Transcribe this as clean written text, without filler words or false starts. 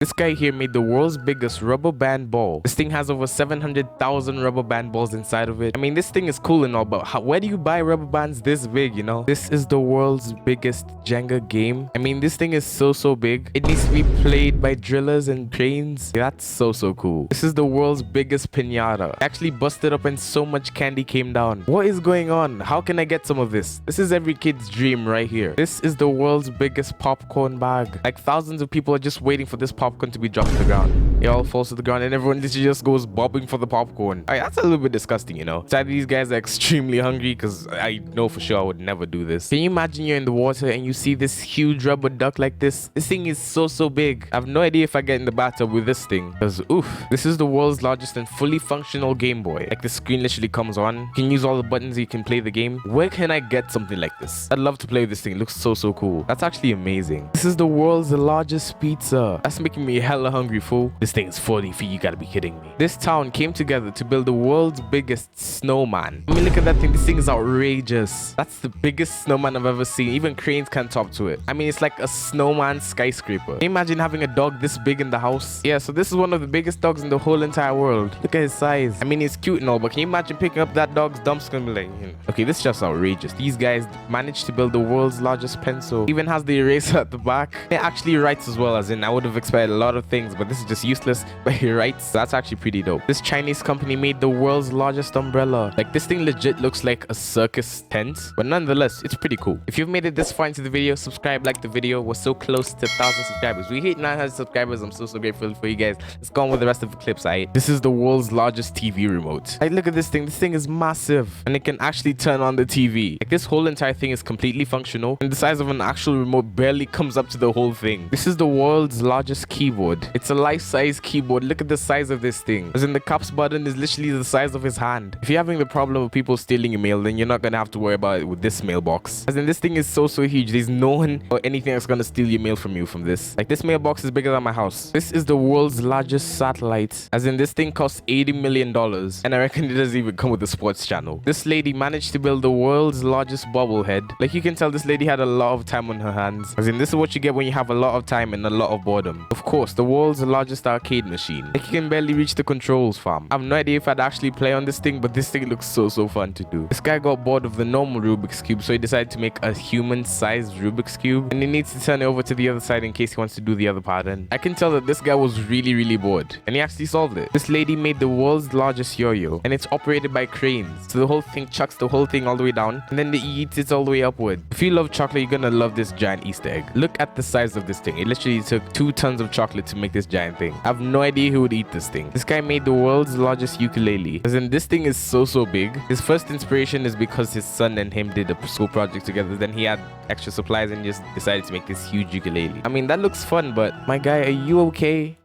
This guy here made the world's biggest rubber band ball. This thing has over 700,000 rubber band balls inside of it. I mean, this thing is cool and all, but where do you buy rubber bands this big, you know? This is the world's biggest Jenga game. I mean, this thing is so big. It needs to be played by drillers and cranes. That's so cool. This is the world's biggest piñata. Actually busted up and so much candy came down. What is going on? How can I get some of this? This is every kid's dream right here. This is the world's biggest popcorn bag. Like, thousands of people are just waiting for this popcorn to be dropped to the ground. It all falls to the ground and everyone literally just goes bobbing for the popcorn. That's a little bit disgusting, you know. Sadly, these guys are extremely hungry because I know for sure I would never do this. Can you imagine you're in the water and you see this huge rubber duck like this? This thing is so big. I have no idea if I get in the bathtub with this thing because oof. This is the world's largest and fully functional Game Boy. Like, the screen literally comes on. You can use all the buttons, you can play the game. Where can I get something like this? I'd love to play with this thing. It looks so cool. That's actually amazing. This is the world's largest pizza. That's making me hella hungry, fool. This thing is 40 feet. You gotta be kidding me. This town came together to build the world's biggest snowman. I mean, look at that thing. This thing is outrageous. That's the biggest snowman I've ever seen. Even cranes can't top to it. I mean, it's like a snowman skyscraper. Can you imagine having a dog this big in the house? Yeah, so this is one of the biggest dogs in the whole entire world. Look at his size. I mean, he's cute and all, but can you imagine picking up that dog's dumps? Gonna be like, you know. Okay, this is just outrageous. These guys managed to build the world's largest pencil. Even has the eraser at the back. It actually writes as well, as in I would have expected a lot of things, but this is just useless. But he writes. That's actually pretty dope. This Chinese company made the world's largest umbrella. Like, this thing legit looks like a circus tent, but nonetheless, it's pretty cool. If you've made it this far into the video, subscribe, like the video. We're so close to 1,000 subscribers. We hit 900 subscribers. I'm so grateful for you guys. Let's go on with the rest of the clips. This is the world's largest TV remote. Like, look at this thing. This thing is massive and it can actually turn on the TV. Like, this whole entire thing is completely functional and the size of an actual remote barely comes up to the whole thing. This is the world's largest keyboard. It's a life-size keyboard. Look at the size of this thing. As in, the caps button is literally the size of his hand. If you're having the problem of people stealing your mail, then you're not gonna have to worry about it with this mailbox. As in, this thing is so huge. There's no one or anything that's gonna steal your mail from you from this. Like, this mailbox is bigger than my house. This is the world's largest satellite. As in, this thing costs $80 million and I reckon it doesn't even come with a sports channel. This lady managed to build the world's largest bobblehead. Like, you can tell this lady had a lot of time on her hands. As in, this is what you get when you have a lot of time and a lot of boredom. Of course, the world's largest arcade machine. Like, you can barely reach the controls, fam. I have no idea if I'd actually play on this thing, but this thing looks so fun to do. This guy got bored of the normal Rubik's Cube, so he decided to make a human-sized Rubik's Cube, and he needs to turn it over to the other side in case he wants to do the other pattern. I can tell that this guy was really bored, and he actually solved it. This lady made the world's largest yo-yo, and it's operated by cranes. So the whole thing chucks the whole thing all the way down, and then it eats it all the way upward. If you love chocolate, you're gonna love this giant Easter egg. Look at the size of this thing. It literally took 2 tons of chocolate to make this giant thing. I have no idea who would eat this thing. This guy made the world's largest ukulele. As in, this thing is so big. His first inspiration is because his son and him did a school project together. Then he had extra supplies and just decided to make this huge ukulele. I mean, that looks fun, but my guy, are you okay?